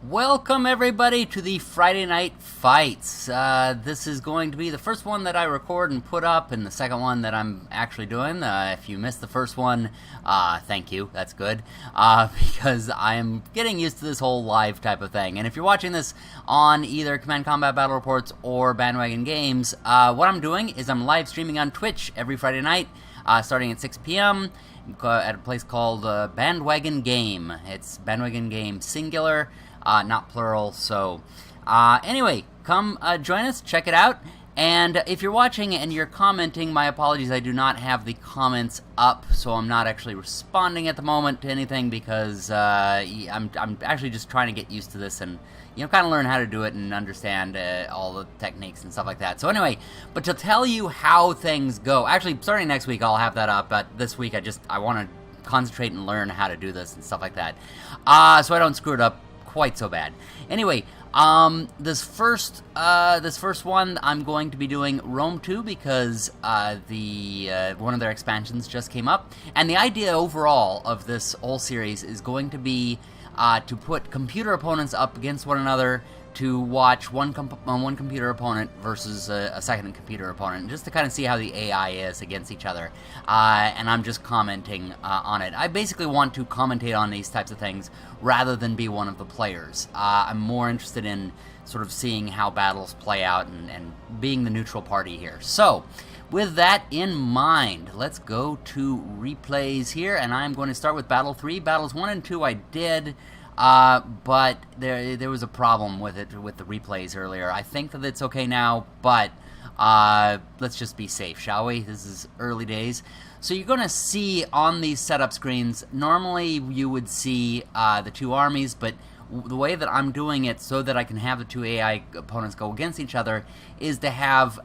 Welcome everybody to the Friday Night Fights. This is going to be the first one that I record and put up, and the second one that I'm actually doing. If you missed the first one, thank you, that's good, because I am getting used to this whole live type of thing. And if you're watching this on either Command Combat Battle Reports or Bandwagon Games, what I'm doing is I'm live streaming on Twitch every Friday night, starting at 6 p.m., at a place called Bandwagon Game. It's Bandwagon Game singular, not plural. So anyway, come join us, check it out. And if you're watching and you're commenting, my apologies, I do not have the comments up, so I'm not actually responding at the moment to anything, because I'm actually just trying to get used to this and, you know, kind of learn how to do it and understand all the techniques and stuff like that. So anyway, but to tell you how things go, actually starting next week I'll have that up, but this week I want to concentrate and learn how to do this and stuff like that, so I don't screw it up quite so bad. Anyway, this first one I'm going to be doing Rome 2, because one of their expansions just came up, and the idea overall of this whole series is going to be to put computer opponents up against one another, to watch one computer opponent versus a second computer opponent, just to kind of see how the AI is against each other, and I'm just commenting on it. I basically want to commentate on these types of things rather than be one of the players. I'm more interested in sort of seeing how battles play out and being the neutral party here. So, with that in mind, let's go to replays here, and I'm going to start with Battle 3. Battles 1 and 2 I did, but there was a problem with it, with the replays earlier. I think that it's okay now, but let's just be safe, shall we? This is early days. So you're going to see on these setup screens, normally you would see the two armies, but the way that I'm doing it so that I can have the two AI opponents go against each other is to have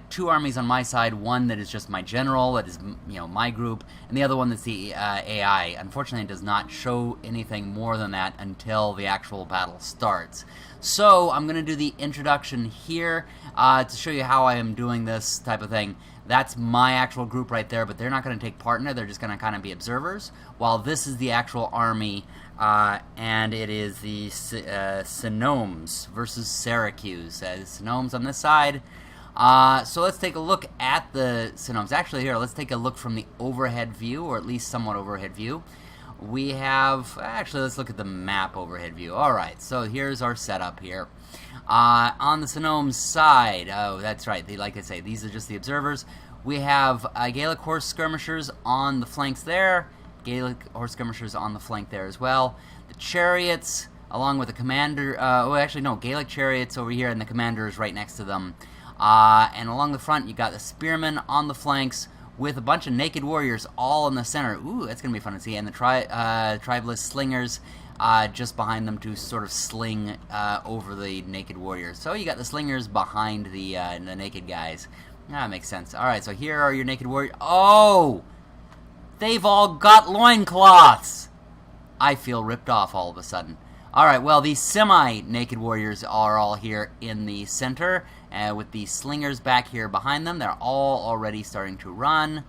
two armies on my side, one that is just my general, that is, you know, my group, and the other one that's the AI. Unfortunately, it does not show anything more than that until the actual battle starts. So I'm going to do the introduction here to show you how I am doing this type of thing. That's my actual group right there, but they're not going to take part in it. They're just going to kind of be observers, while this is the actual army, and it is the Cenomes versus Syracuse. Cenomes on this side. So let's take a look at the Cenomes. Actually, here, let's take a look from the overhead view, or at least somewhat overhead view. We have, actually, let's look at the map overhead view. Alright, so here's our setup here. On the Cenomes side, oh, that's right, like I say, these are just the observers. We have Gallic horse skirmishers on the flanks there, Gallic horse skirmishers on the flank there as well. The chariots, along with the commander, Gallic chariots over here, and the commander is right next to them. And along the front, you got the spearmen on the flanks, with a bunch of naked warriors all in the center. Ooh, that's going to be fun to see. And the tribeless slingers just behind them to sort of sling over the naked warriors. So you got the slingers behind the naked guys. That makes sense. Alright, so here are your naked warriors. Oh! They've all got loincloths! I feel ripped off all of a sudden. Alright, well, these semi-naked warriors are all here in the center, with the slingers back here behind them. They're all already starting to run.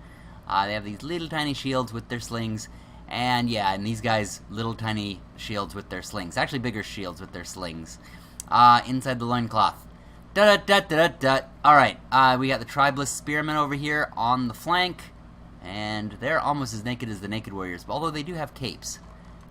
They have these little tiny shields with their slings, and yeah, and these guys, little tiny shields with their slings. Actually, bigger shields with their slings. Inside the loincloth. Da-da-da-da-da-da. Alright, we got the tribeless spearmen over here on the flank, and they're almost as naked as the naked warriors, although they do have capes.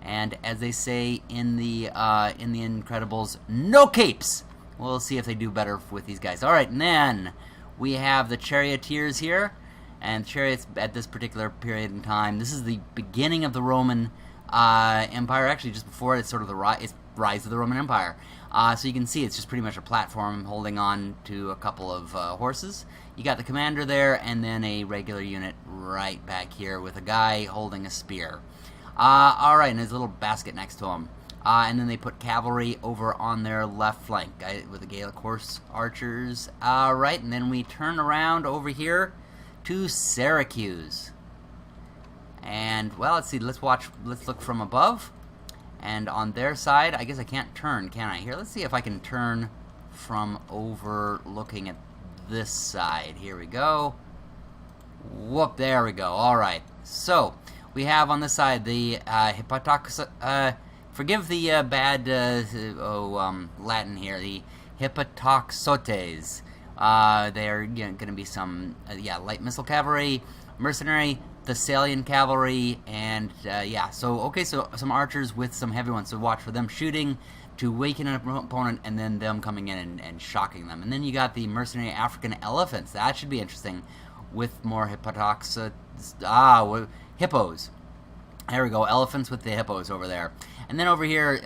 And as they say in the Incredibles, no capes! We'll see if they do better with these guys. Alright, and then we have the charioteers here. And chariots at this particular period in time. This is the beginning of the Roman Empire. Actually, just before it's sort of the rise of the Roman Empire. So you can see it's just pretty much a platform holding on to a couple of horses. You got the commander there, and then a regular unit right back here with a guy holding a spear. Alright, and there's a little basket next to him. And then they put cavalry over on their left flank with the Gallic horse archers. Alright, and then we turn around over here to Syracuse. And, well, let's see, let's look from above. And on their side, I guess I can't turn, can I? Here, let's see if I can turn from over looking at this side. Here we go. Whoop, there we go. Alright, so we have on this side the Forgive the bad Latin here. The Hippotoxotes. They're going to be some light missile cavalry, mercenary, Thessalian cavalry, and so some archers with some heavy ones. So watch for them shooting to waken an opponent, and then them coming in and shocking them. And then you got the mercenary African elephants. That should be interesting, with more hippos. There we go, elephants with the hippos over there. And then over here,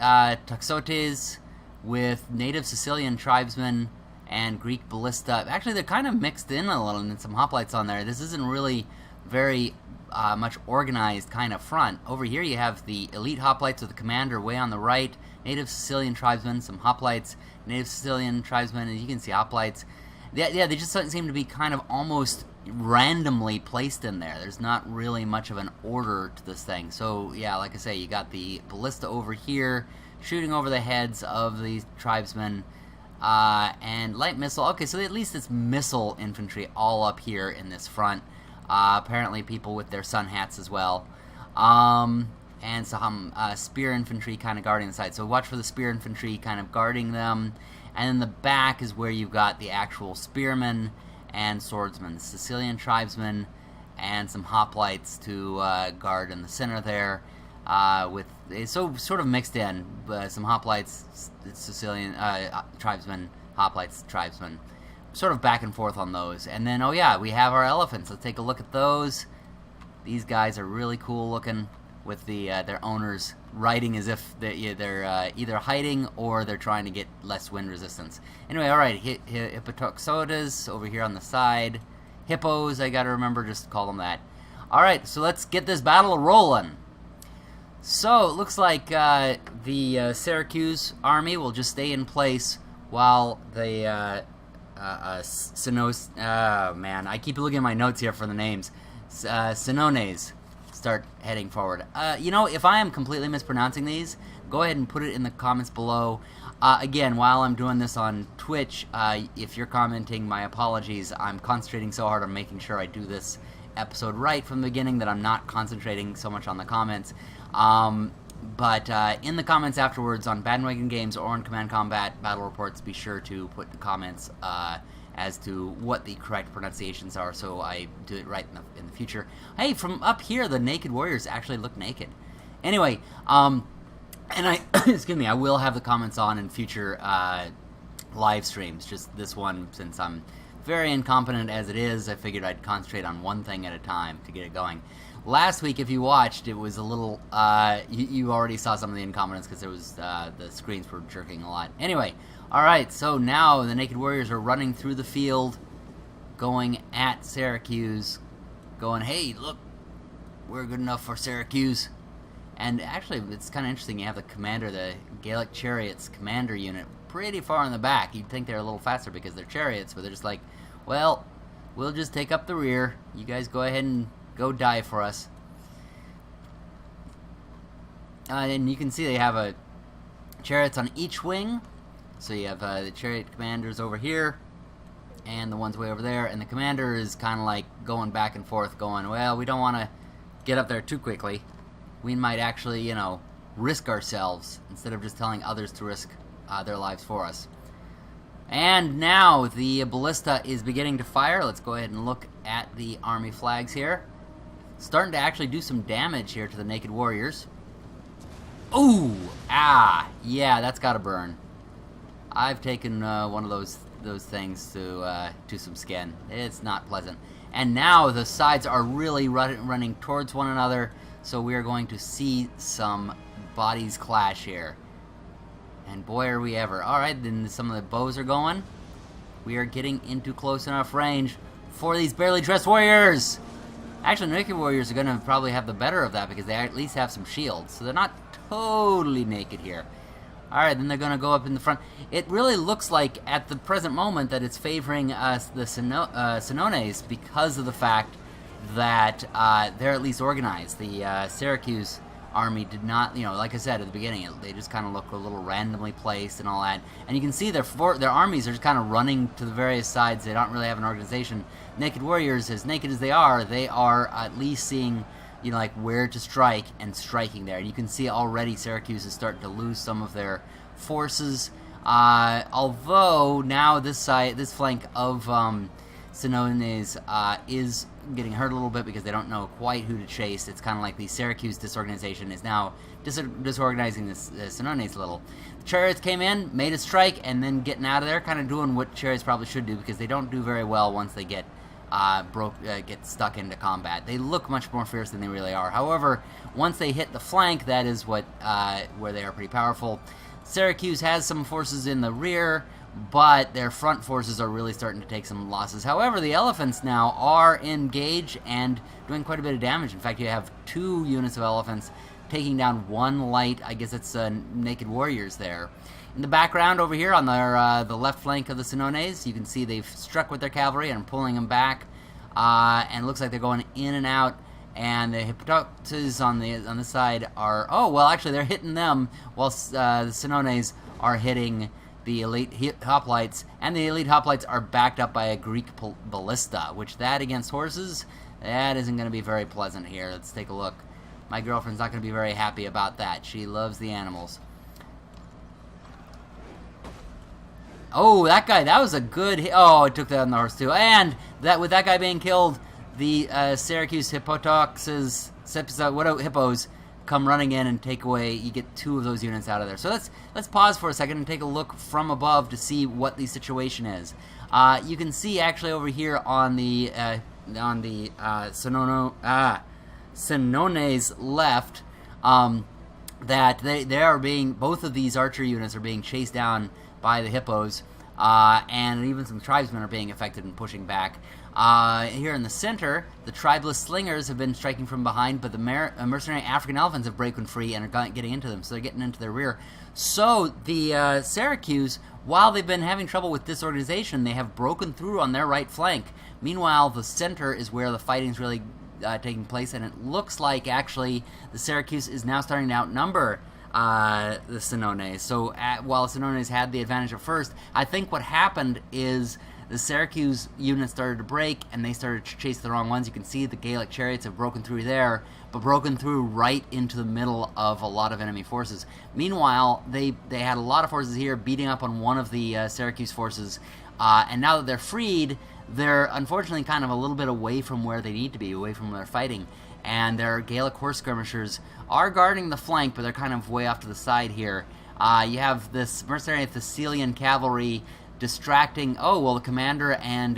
Toxotes with native Sicilian tribesmen and Greek ballista. Actually, they're kind of mixed in a little, and some hoplites on there. This isn't really very much organized kind of front. Over here you have the elite hoplites with the commander way on the right, native Sicilian tribesmen, some hoplites, native Sicilian tribesmen, and you can see hoplites. They just seem to be kind of almost randomly placed in there. There's not really much of an order to this thing. So yeah, like I say, you got the ballista over here shooting over the heads of these tribesmen, and light missile. Okay, so at least it's missile infantry all up here in this front. Apparently people with their sun hats as well. And some spear infantry kind of guarding the side. So watch for the spear infantry kind of guarding them. And in the back is where you've got the actual spearmen and swordsmen, Sicilian tribesmen, and some hoplites to guard in the center there. So sort of mixed in, some hoplites, Sicilian tribesmen, hoplites, tribesmen, sort of back and forth on those. And then, we have our elephants. Let's take a look at those. These guys are really cool looking, with their owners riding as if they're either hiding or they're trying to get less wind resistance. Anyway, alright, Hippotoxotes over here on the side. Hippos, I gotta remember, just call them that. Alright, so let's get this battle rolling. So, it looks like the Syracuse army will just stay in place while the man, I keep looking at my notes here for the names. Senones start heading forward. If I am completely mispronouncing these, go ahead and put it in the comments below. Again, while I'm doing this on Twitch, if you're commenting, my apologies. I'm concentrating so hard on making sure I do this episode right from the beginning that I'm not concentrating so much on the comments. But in the comments afterwards on Bandwagon Games or on Command Combat Battle Reports, be sure to put the comments as to what the correct pronunciations are, so I do it right in the future. Hey, from up here, the naked warriors actually look naked. Anyway, and I excuse me, I will have the comments on in future live streams. Just this one, since I'm very incompetent as it is, I figured I'd concentrate on one thing at a time to get it going. Last week, if you watched, it was a little, you already saw some of the incompetence because there was, the screens were jerking a lot. Anyway, alright, so now the Naked Warriors are running through the field, going at Syracuse, going, hey, look, we're good enough for Syracuse. And actually, it's kind of interesting, you have the commander, the Gallic Chariots commander unit, pretty far in the back. You'd think they're a little faster because they're chariots, but they're just like, well, we'll just take up the rear. You guys go ahead and go die for us. And you can see they have chariots on each wing. So you have the chariot commanders over here, and the ones way over there, and the commander is kind of like going back and forth, going, well, we don't want to get up there too quickly. We might actually, risk ourselves instead of just telling others to risk their lives for us. And now the ballista is beginning to fire. Let's go ahead and look at the army flags here. Starting to actually do some damage here to the Naked Warriors. Ooh! Yeah, that's gotta burn. I've taken one of those things to some skin. It's not pleasant. And now the sides are really running towards one another, so we are going to see some bodies clash here. And boy, are we ever. Alright, then some of the bows are going. We are getting into close enough range for these barely dressed warriors! Actually, Naked Warriors are going to probably have the better of that because they at least have some shields. So they're not totally naked here. Alright, then they're going to go up in the front. It really looks like, at the present moment, that it's favoring us, the Senones, because of the fact that they're at least organized. The Syracuse army did not, like I said at the beginning, they just kind of look a little randomly placed and all that. And you can see their armies are just kind of running to the various sides. They don't really have an organization. Naked Warriors, as naked as they are at least seeing like where to strike and striking there. And you can see already Syracuse is starting to lose some of their forces. Although now this flank of Senones is getting hurt a little bit because they don't know quite who to chase. It's kind of like the Syracuse disorganization is now disorganizing the Senones a little. The chariots came in, made a strike, and then getting out of there, kind of doing what chariots probably should do because they don't do very well once they get get stuck into combat. They look much more fierce than they really are. However, once they hit the flank, that is what where they are pretty powerful. Syracuse has some forces in the rear, but their front forces are really starting to take some losses. However, the elephants now are engaged and doing quite a bit of damage. In fact, you have 2 units of elephants taking down 1 light, I guess it's naked warriors there. In the background over here on their the left flank of the Senones, you can see they've struck with their cavalry and pulling them back, and it looks like they're going in and out. And the Hippotoxes on the side are, oh well, actually they're hitting them while the Senones are hitting the elite hoplites, and the elite hoplites are backed up by a Greek ballista, which that against horses, that isn't going to be very pleasant here. Let's take a look. My girlfriend's not going to be very happy about that. She loves the animals. Oh, that guy, that was a good hit. Oh, it took that on the horse too. And that with that guy being killed, the Syracuse Hippotoxes, hippos, come running in and take away. You get 2 of those units out of there. So let's pause for a second and take a look from above to see what the situation is. You can see actually over here on the Senones left that they are being, both of these archer units are being chased down by the hippos, and even some tribesmen are being affected and pushing back. Here in the center, the tribeless slingers have been striking from behind, but the mercenary African elephants have broken free and are getting into them, so they're getting into their rear. So the Syracuse, while they've been having trouble with disorganization, they have broken through on their right flank. Meanwhile, the center is where the fighting's really taking place, and it looks like actually the Syracuse is now starting to outnumber the Senones. So while Senones had the advantage at first, I think what happened is the Syracuse units started to break, and they started to chase the wrong ones. You can see the Gallic chariots have broken through there, but broken through right into the middle of a lot of enemy forces. Meanwhile, they had a lot of forces here beating up on one of the Syracuse forces, and now that they're freed, they're unfortunately kind of a little bit away from where they need to be, away from where they're fighting. And their Gallic horse skirmishers are guarding the flank, but they're kind of way off to the side here. You have this mercenary Thessalian cavalry distracting, oh, well, the commander and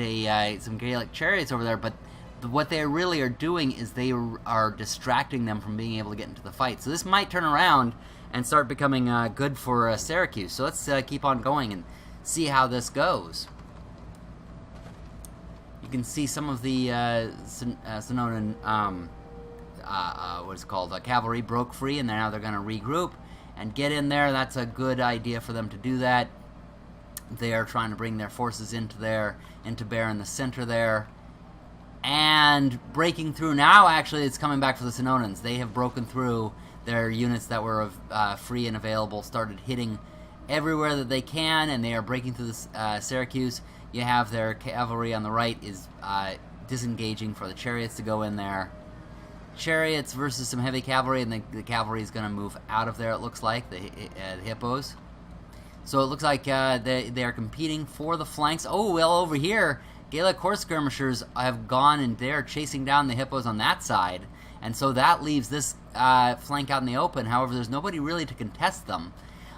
some Gallic chariots over there, but what they really are doing is they are distracting them from being able to get into the fight. So this might turn around and start becoming good for Syracuse. So let's keep on going and see how this goes. You can see some of the Senonan, what is it called, cavalry broke free, and now they're going to regroup and get in there. That's a good idea for them to do that. They are trying to bring their forces into bear in the center there. And breaking through now, actually, it's coming back for the Senonans. They have broken through. Their units that were free and available started hitting everywhere that they can, and they are breaking through the Syracuse. You have their cavalry on the right is disengaging for the chariots to go in there. Chariots versus some heavy cavalry, and the cavalry is going to move out of there, it looks like, the hippos. So it looks like they are competing for the flanks. Oh, well, over here, Gallic horse skirmishers have gone and they're chasing down the hippos on that side. And so that leaves this flank out in the open. However, there's nobody really to contest them.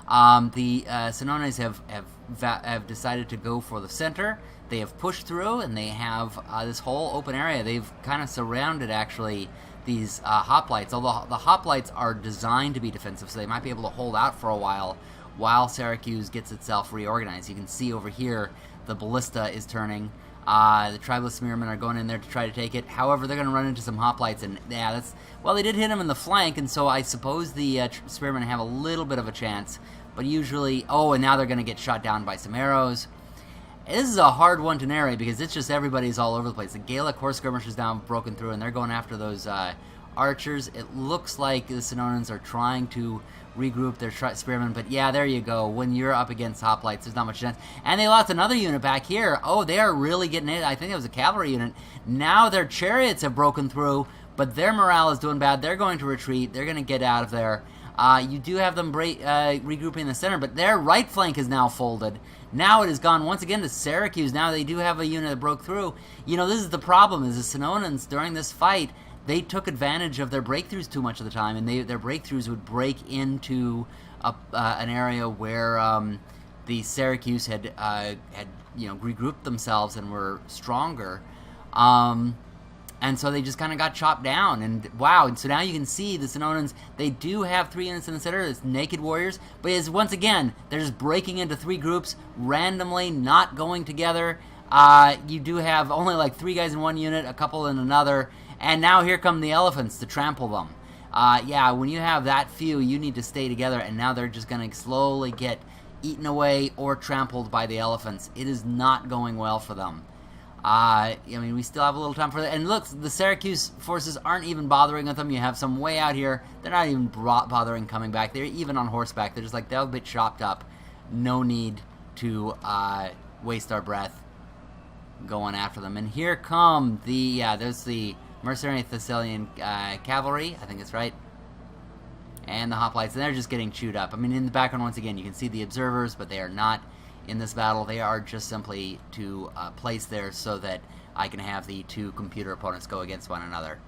The Senones have decided to go for the center. They have pushed through, and they have this whole open area. They've kind of surrounded, actually, these hoplites. Although the hoplites are designed to be defensive, so they might be able to hold out for a while Syracuse gets itself reorganized. You can see over here the ballista is turning. The tribeless spearmen are going in there to try to take it. However, they're going to run into some hoplites, and yeah, well, they did hit them in the flank, and so I suppose the spearmen have a little bit of a chance. But usually, oh, and now they're going to get shot down by some arrows. This is a hard one to narrate because it's just everybody's all over the place. The Gallic horse skirmishers now have broken through, and they're going after those archers. It looks like the Senonans are trying to regroup their spearmen, but yeah, there you go. When you're up against hoplites, there's not much chance. And they lost another unit back here. Oh, they are really getting it. I think it was a cavalry unit. Now their chariots have broken through, but their morale is doing bad. They're going to retreat. They're going to get out of there. You do have them regrouping in the center, but their right flank is now folded. Now it has gone once again to Syracuse. Now they do have a unit that broke through. You know, this is the problem, is the Senonans, during this fight, they took advantage of their breakthroughs too much of the time, and their breakthroughs would break into an area where the Syracuse had regrouped themselves and were stronger. And so they just kind of got chopped down, and wow, and so now you can see the Senonans, they do have 3 units in the center, it's naked warriors, but it's, once again, they're just breaking into 3 groups, randomly, not going together. You do have only like 3 guys in one unit, a couple in another, and now here come the elephants to trample them. Yeah, when you have that few, you need to stay together, and now they're just going to slowly get eaten away or trampled by the elephants. It is not going well for them. I mean, we still have a little time for that. And look, the Syracuse forces aren't even bothering with them. You have some way out here. They're not even bothering coming back. They're even on horseback. They're just like, they're a bit chopped up. No need to waste our breath going after them. And here come the, there's the Mercenary Thessalian Cavalry. I think that's right. And the hoplites. And they're just getting chewed up. I mean, in the background, once again, you can see the observers, but they are not in this battle. They are just simply to place there so that I can have the 2 computer opponents go against one another.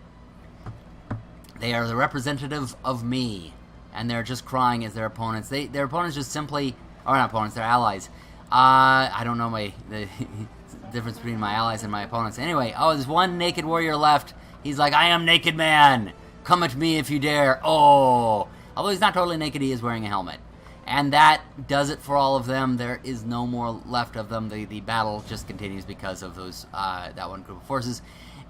They are the representative of me, and they're just crying as their opponents. Their opponents just simply, or not opponents, they're allies. I don't know the difference between my allies and my opponents. Anyway, there's one naked warrior left. He's like, I am naked man. Come at me if you dare. Oh, although he's not totally naked, he is wearing a helmet. And that does it for all of them. There is no more left of them. The battle just continues because of those that one group of forces.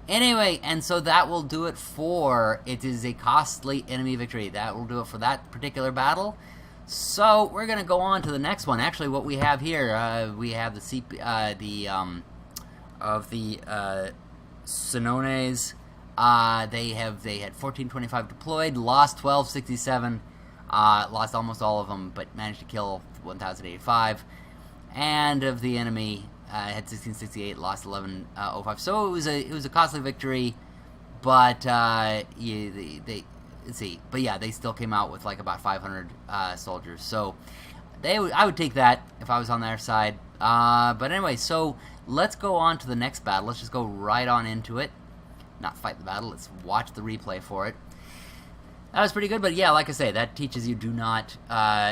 Anyway, and so that will do it for, it is a costly enemy victory. That will do it for that particular battle. So we're going to go on to the next one. Actually, what we have here, we have the Senones. They had 1425 deployed, lost 1267. Lost almost all of them, but managed to kill 1,085. And of the enemy, had 1668, lost 1105. So it was a costly victory, but let's see. But yeah, they still came out with like about 500 soldiers. So I would take that if I was on their side. But anyway, so let's go on to the next battle. Let's just go right on into it. Not fight the battle. Let's watch the replay for it. That was pretty good, but yeah, like I say, that teaches you do not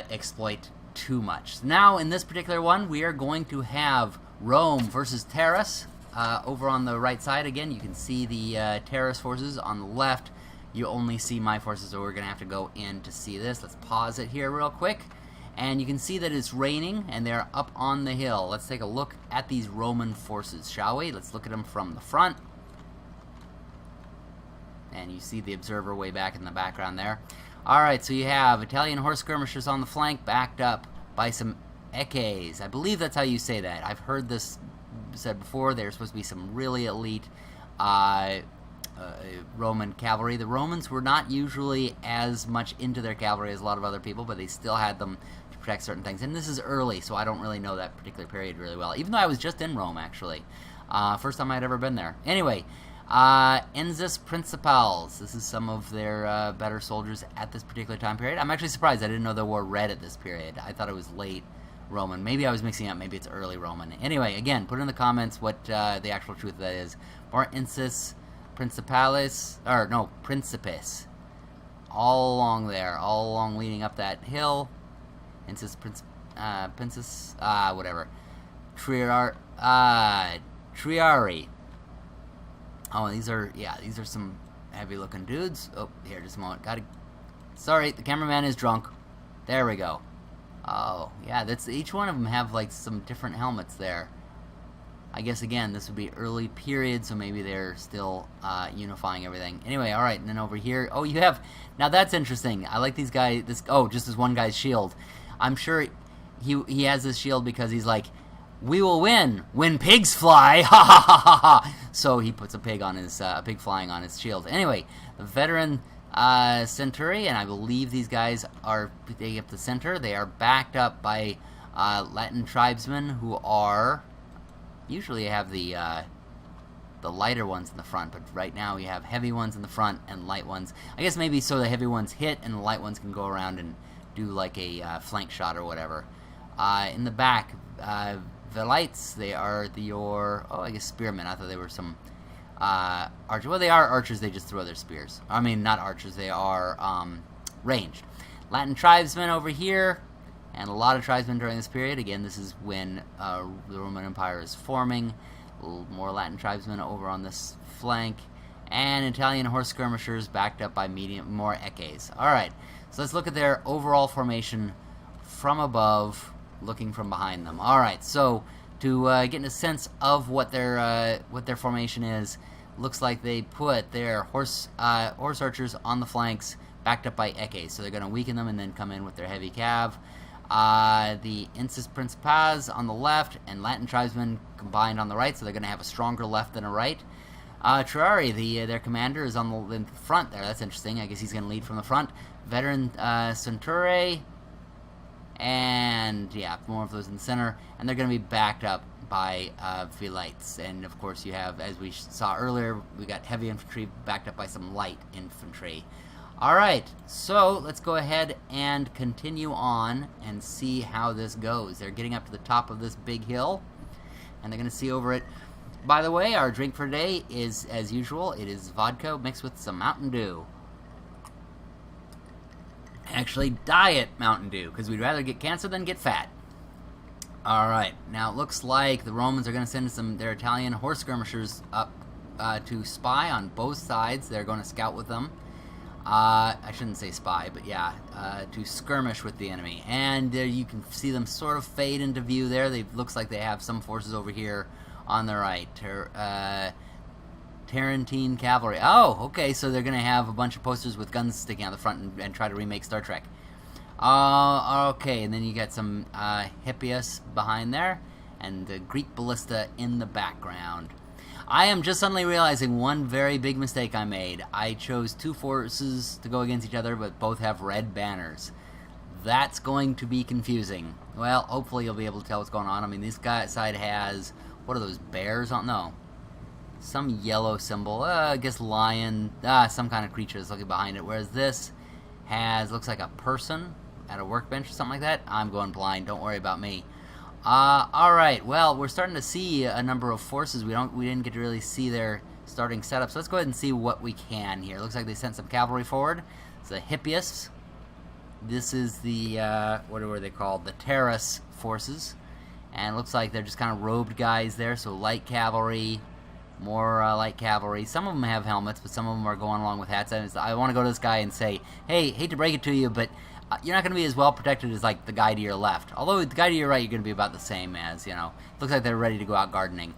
exploit too much. Now, in this particular one, we are going to have Rome versus Terrace. Over on the right side, again, you can see the Terrace forces. On the left, you only see my forces, so we're going to have to go in to see this. Let's pause it here real quick. And you can see that it's raining, and they're up on the hill. Let's take a look at these Roman forces, shall we? Let's look at them from the front. And you see the observer way back in the background there. Alright, so you have Italian horse skirmishers on the flank, backed up by some Eques. I believe that's how you say that. I've heard this said before. There's supposed to be some really elite Roman cavalry. The Romans were not usually as much into their cavalry as a lot of other people, but they still had them to protect certain things. And this is early, so I don't really know that particular period really well, even though I was just in Rome, actually. First time I'd ever been there. Anyway, Ensis Principales. This is some of their better soldiers at this particular time period. I'm actually surprised. I didn't know they wore red at this period. I thought it was late Roman. Maybe I was mixing up. Maybe it's early Roman. Anyway, again, put in the comments what the actual truth of that is. More Ensis Principales, or no, Principes. All along there, all along leading up that hill. Ensis Princess, whatever. Triari. Oh, these are some heavy-looking dudes. Oh, here, just a moment. Sorry, the cameraman is drunk. There we go. Oh, yeah, each one of them have, like, some different helmets there. I guess, again, this would be early period, so maybe they're still unifying everything. Anyway, alright, and then over here, oh, you have, now that's interesting. I like these guys, just this one guy's shield. I'm sure he has this shield because he's like, we will win when pigs fly, ha ha ha ha ha. So he puts a pig flying on his shield. Anyway, the veteran Centurion, I believe these guys are taking up the center. They are backed up by Latin tribesmen who are usually have the the lighter ones in the front, but right now we have heavy ones in the front and light ones. I guess maybe so the heavy ones hit and the light ones can go around and do like a flank shot or whatever. In the back, the lights, they are I guess spearmen. I thought they were some archers. Well, they are archers, they just throw their spears. I mean, not archers, they are ranged. Latin tribesmen over here, and a lot of tribesmen during this period. Again, this is when the Roman Empire is forming. A little more Latin tribesmen over on this flank, and Italian horse skirmishers backed up by more eques. Alright, so let's look at their overall formation from above, looking from behind them. Alright, so to get a sense of what their formation is, looks like they put their horse archers on the flanks, backed up by eques, so they're going to weaken them and then come in with their heavy cav. The Insis Principes on the left and Latin tribesmen combined on the right, so they're going to have a stronger left than a right. Triari, their commander, is in the front there. That's interesting. I guess he's going to lead from the front. Veteran Centurae, and yeah, more of those in the center, and they're going to be backed up by Velites. And of course you have, as we saw earlier, we got heavy infantry backed up by some light infantry. Alright, so let's go ahead and continue on and see how this goes. They're getting up to the top of this big hill, and they're going to see over it. By the way, our drink for today is, as usual, it is vodka mixed with some Mountain Dew. Actually, diet Mountain Dew, because we'd rather get cancer than get fat. Alright, now it looks like the Romans are going to send their Italian horse skirmishers up to spy on both sides. They're going to scout with them. I shouldn't say spy, but yeah, to skirmish with the enemy. And you can see them sort of fade into view there. Looks like they have some forces over here on the right. Tarentine cavalry. Oh, okay, so they're going to have a bunch of posters with guns sticking out the front and try to remake Star Trek. Okay, and then you got some Hippias behind there, and the Greek ballista in the background. I am just suddenly realizing one very big mistake I made. I chose two forces to go against each other, but both have red banners. That's going to be confusing. Well, hopefully you'll be able to tell what's going on. I mean, this side has, what are those, bears on? No. Some yellow symbol. I guess lion. Some kind of creature is looking behind it. Whereas this looks like a person at a workbench or something like that. I'm going blind. Don't worry about me. Alright, well, we're starting to see a number of forces. We didn't get to really see their starting setup, so let's go ahead and see what we can here. Looks like they sent some cavalry forward. It's the Hippias. This is the, what were they called? The Terrace forces. And it looks like they're just kind of robed guys there, so light cavalry, more light cavalry. Some of them have helmets, but some of them are going along with hats. And I want to go to this guy and say, hey, hate to break it to you, but you're not going to be as well protected as, like, the guy to your left. Although, the guy to your right, you're going to be about the same as, you know. Looks like they're ready to go out gardening.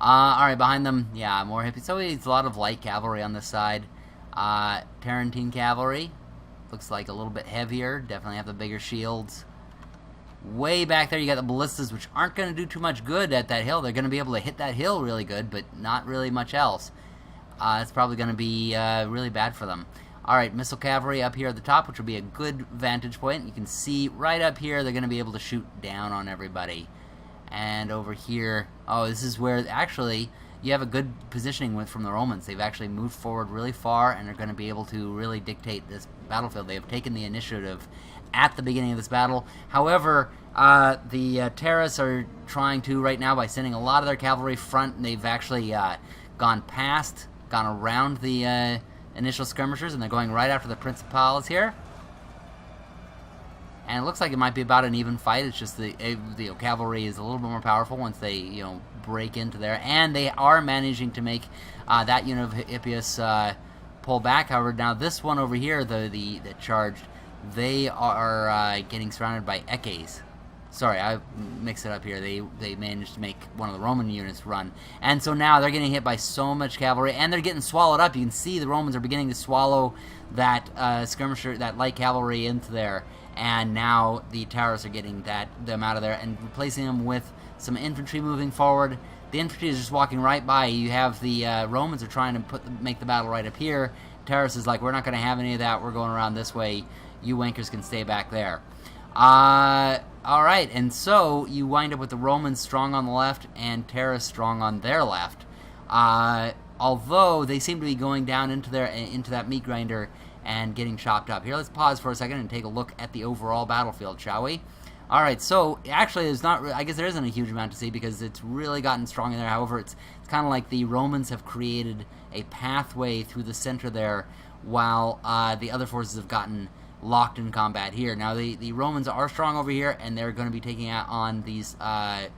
Alright, behind them, yeah, more hippies. So it's a lot of light cavalry on this side. Tarentine cavalry. Looks like a little bit heavier. Definitely have the bigger shields. Way back there, you got the ballistas, which aren't going to do too much good at that hill. They're going to be able to hit that hill really good, but not really much else. It's probably going to be really bad for them. Alright, missile cavalry up here at the top, which will be a good vantage point. You can see right up here, they're going to be able to shoot down on everybody. And over here, oh, this is where, actually, you have a good positioning from the Romans. They've actually moved forward really far, and they're going to be able to really dictate this battlefield. They have taken the initiative at the beginning of this battle. However, the Terrace are trying to, right now, by sending a lot of their cavalry front, and they've actually gone around the initial skirmishers, and they're going right after the Principales here. And it looks like it might be about an even fight. It's just the cavalry is a little bit more powerful once they, break into there. And they are managing to make that unit of Hippias pull back. However, now this one over here, the charged, they are getting surrounded by eques. Sorry, I mixed it up here. They managed to make one of the Roman units run. And so now they're getting hit by so much cavalry, and they're getting swallowed up. You can see the Romans are beginning to swallow that skirmisher, that light cavalry into there. And now the Taurus are getting them out of there and replacing them with some infantry moving forward. The infantry is just walking right by. You have the Romans are trying to make the battle right up here. Taurus is like, we're not going to have any of that. We're going around this way. You wankers can stay back there. Alright, and so you wind up with the Romans strong on the left and Terrace strong on their left. Although they seem to be going down into that meat grinder and getting chopped up. Here, let's pause for a second and take a look at the overall battlefield, shall we? All right, so actually, there's not. I guess there isn't a huge amount to see because it's really gotten strong in there. However, it's kind of like the Romans have created a pathway through the center there, while the other forces have gotten locked in combat here. Now, the Romans are strong over here, and they're going to be taking out on these the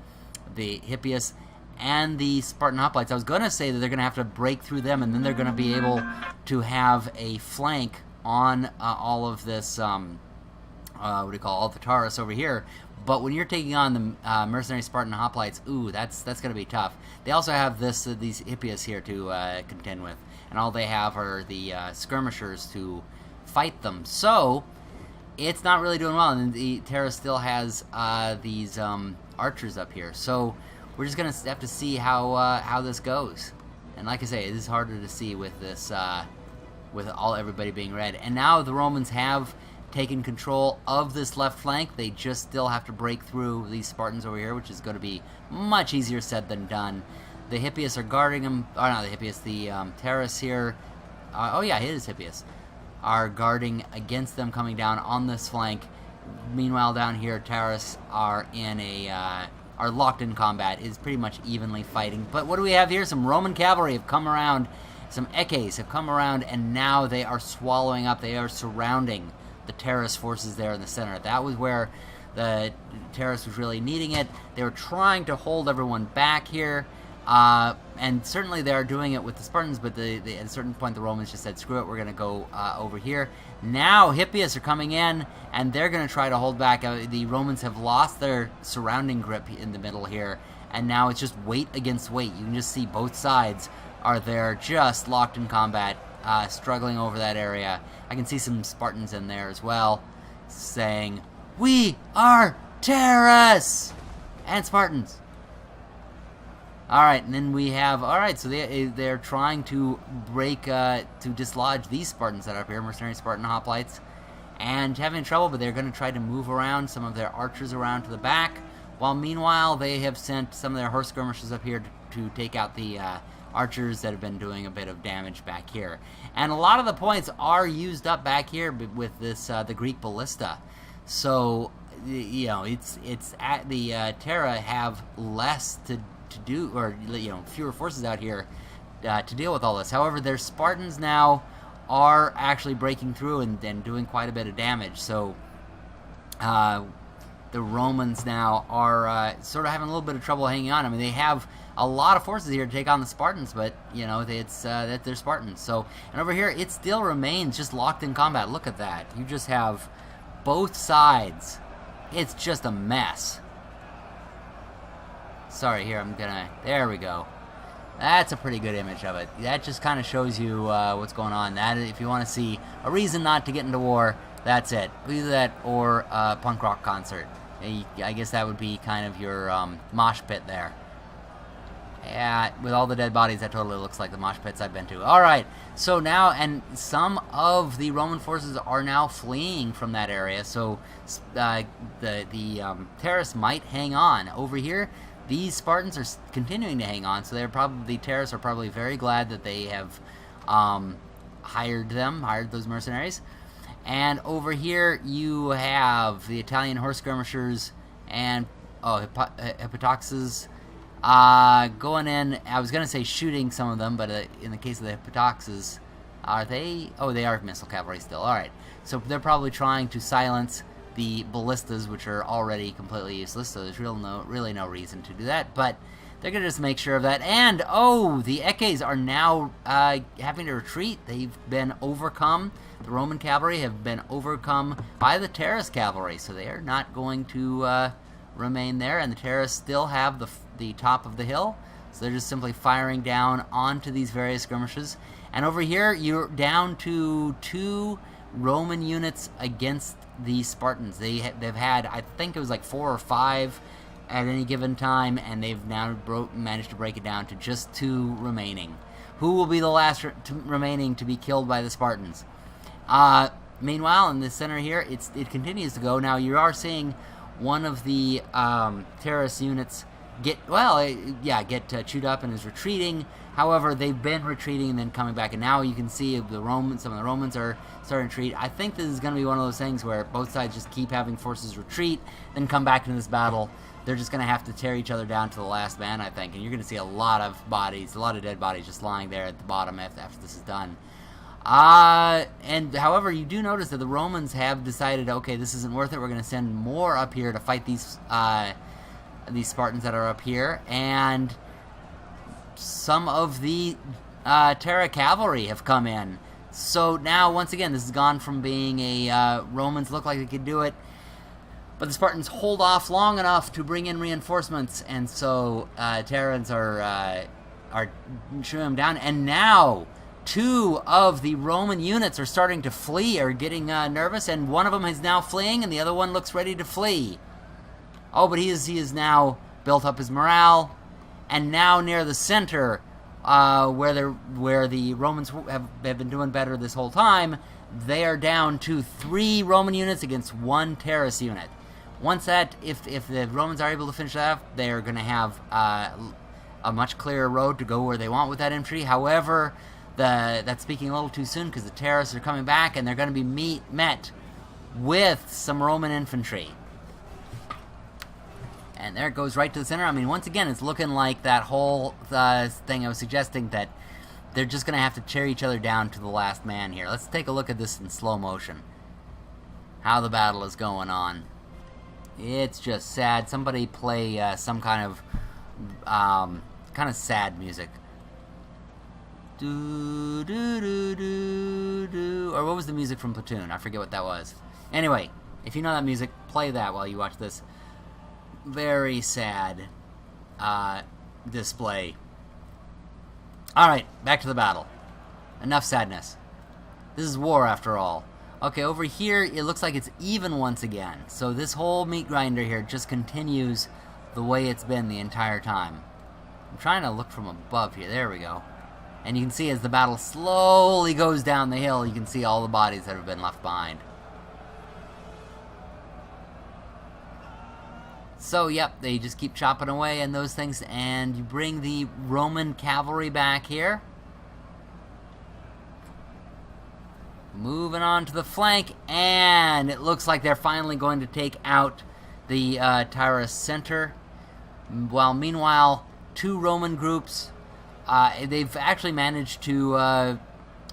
Hippias and the Spartan hoplites. I was going to say that they're going to have to break through them, and then they're going to be able to have a flank on all of this. What do you call all the Taurus over here? But when you're taking on the mercenary Spartan hoplites, ooh, that's going to be tough. They also have these Hippias here to contend with, and all they have are the skirmishers to fight them. So it's not really doing well, and the Terra still has these archers up here. So we're just gonna have to see how this goes. And like I say, it is harder to see with this with everybody being red. And now the Romans have taken control of this left flank. They just still have to break through these Spartans over here, which is going to be much easier said than done. The Hippias are guarding them. Oh, not the Hippias. The Terrace here. Oh yeah, it is Hippias. Are guarding against them coming down on this flank. Meanwhile, down here, Terrace are in are locked in combat. Is pretty much evenly fighting. But what do we have here? Some Roman cavalry have come around. Some Eques have come around, and now they are swallowing up. They are surrounding the Terrace forces there in the center. That was where the Terrace was really needing it. They were trying to hold everyone back here, and certainly they are doing it with the Spartans, but at a certain point the Romans just said, screw it, we're going to go over here. Now Hippias are coming in, and they're going to try to hold back. The Romans have lost their surrounding grip in the middle here, and now it's just weight against weight. You can just see both sides are there just locked in combat, struggling over that area. I can see some Spartans in there as well, saying, "We are Terrace!" And Spartans. Alright, and then we have, alright, so they're trying to break, to dislodge these Spartans that are up here, mercenary Spartan hoplites, and having trouble, but they're going to try to move around some of their archers around to the back, while meanwhile they have sent some of their horse skirmishers up here to take out the archers that have been doing a bit of damage back here. And a lot of the points are used up back here with this the Greek ballista. So, you know, it's at the Terra have less to do, or fewer forces out here to deal with all this. However, their Spartans now are actually breaking through and doing quite a bit of damage. So the Romans now are sort of having a little bit of trouble hanging on. I mean, they have a lot of forces here to take on the Spartans, but it's that they're Spartans. So, and over here, it still remains just locked in combat. Look at that. You just have both sides. It's just a mess. Sorry, here, there we go. That's a pretty good image of it. That just kind of shows you what's going on. That, if you want to see a reason not to get into war, that's it. Either that or a punk rock concert. I guess that would be kind of your mosh pit there. Yeah, with all the dead bodies, that totally looks like the mosh pits I've been to. Alright, so now, and some of the Roman forces are now fleeing from that area, so the Terrace might hang on. Over here, these Spartans are continuing to hang on, so the Terrace are probably very glad that they have hired those mercenaries. And over here, you have the Italian horse skirmishers and Hippotoxes going in. I was going to say shooting some of them, but in the case of the Hippotoxes, are they? Oh, they are missile cavalry still. Alright, so they're probably trying to silence the ballistas, which are already completely useless, so there's really no reason to do that, but they're going to just make sure of that. And, the Eques are now having to retreat. They've been overcome. The Roman cavalry have been overcome by the Terrace cavalry, so they are not going to remain there, and the Terrace still have the top of the hill, so they're just simply firing down onto these various skirmishes. And over here, you're down to 2 Roman units against the Spartans. They've had, I think it was like 4 or 5 at any given time, and they've now managed to break it down to just 2 remaining. Who will be the last remaining to be killed by the Spartans? Meanwhile, in the center here, it continues to go. Now, you are seeing one of the Terrace units get chewed up and is retreating. However, they've been retreating and then coming back, and now you can see some of the Romans are starting to retreat. I think this is going to be one of those things where both sides just keep having forces retreat, then come back into this battle. They're just going to have to tear each other down to the last man, I think, and you're going to see a lot of dead bodies just lying there at the bottom after this is done. And however, you do notice that the Romans have decided, okay, this isn't worth it. We're going to send more up here to fight these Spartans that are up here, and some of the Terra cavalry have come in. So now, once again, this has gone from being a Romans look like they could do it, but the Spartans hold off long enough to bring in reinforcements, and so Terrans are shooting them down. And now, 2 of the Roman units are starting to flee, are getting nervous, and one of them is now fleeing, and the other one looks ready to flee. Oh, but he is now built up his morale, and now near the center, where the Romans have been doing better this whole time, they are down to 3 Roman units against 1 Terrace unit. Once that, if the Romans are able to finish that off, they are going to have a much clearer road to go where they want with that infantry. However, that's speaking a little too soon, because the Terrace are coming back, and they're going to be met with some Roman infantry. And there it goes right to the center. I mean, once again, it's looking like that whole thing I was suggesting, that they're just going to have to tear each other down to the last man here. Let's take a look at this in slow motion. How the battle is going on. It's just sad. Somebody play some kind of sad music. Do do do do do. Or what was the music from Platoon? I forget what that was. Anyway, if you know that music, play that while you watch this very sad display. Alright, back to the battle. Enough sadness. This is war after all. Okay, over here it looks like it's even once again. So this whole meat grinder here just continues the way it's been the entire time. I'm trying to look from above here. There we go. And you can see as the battle slowly goes down the hill, you can see all the bodies that have been left behind. So, yep, they just keep chopping away and those things, and you bring the Roman cavalry back here. Moving on to the flank, and it looks like they're finally going to take out the Tyrus center. While meanwhile, 2 Roman groups, they've actually managed to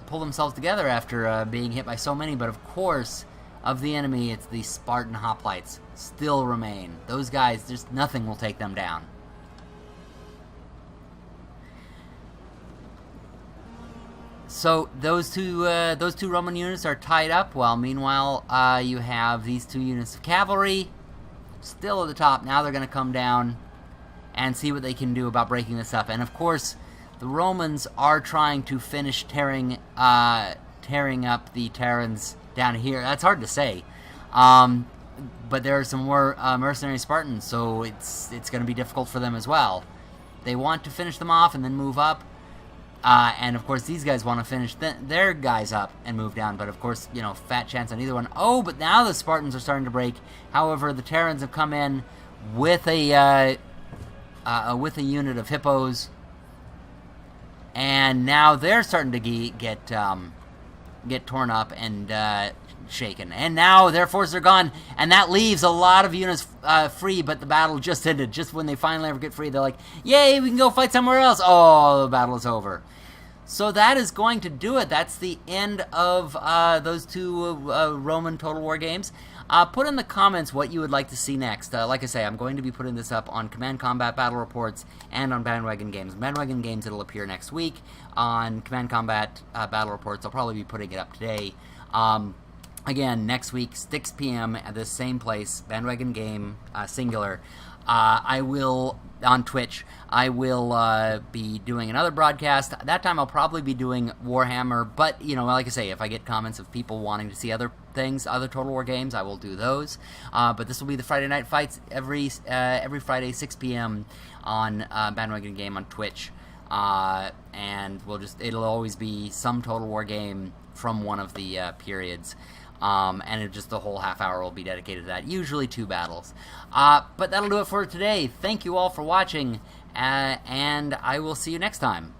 pull themselves together after being hit by so many, but of course, of the enemy, it's the Spartan hoplites still remain. Those guys, just nothing will take them down. So those two Roman units are tied up, while meanwhile you have these 2 units of cavalry still at the top. Now they're going to come down and see what they can do about breaking this up. And of course, the Romans are trying to finish tearing up the Terrans down here. That's hard to say. But there are some more mercenary Spartans, so it's going to be difficult for them as well. They want to finish them off and then move up. And of course, these guys want to finish their guys up and move down. But of course, you know, fat chance on either one. Oh, but now the Spartans are starting to break. However, the Terrans have come in with a unit of hippos, and now they're starting to get torn up and shaken. And now their forces are gone, and that leaves a lot of units free, but the battle just ended. Just when they finally ever get free, they're like, yay, we can go fight somewhere else. Oh, the battle is over. So that is going to do it. That's the end of those 2 Roman Total War games. Put in the comments what you would like to see next. Like I say, I'm going to be putting this up on Command Combat Battle Reports and on Bandwagon Games. Bandwagon Games, it'll appear next week. On Command Combat Battle Reports, I'll probably be putting it up today. Again, next week, 6 p.m. at the same place, Bandwagon Game, singular. I will, on Twitch, I will be doing another broadcast. That time I'll probably be doing Warhammer, but, you know, like I say, if I get comments of people wanting to see other things, other Total War games, I will do those. But this will be the Friday Night Fights every Friday, 6 p.m. on Bandwagon Game on Twitch. And it'll always be some Total War game from one of the periods. and just the whole half hour will be dedicated to that. Usually 2 battles. But that'll do it for today. Thank you all for watching, and I will see you next time.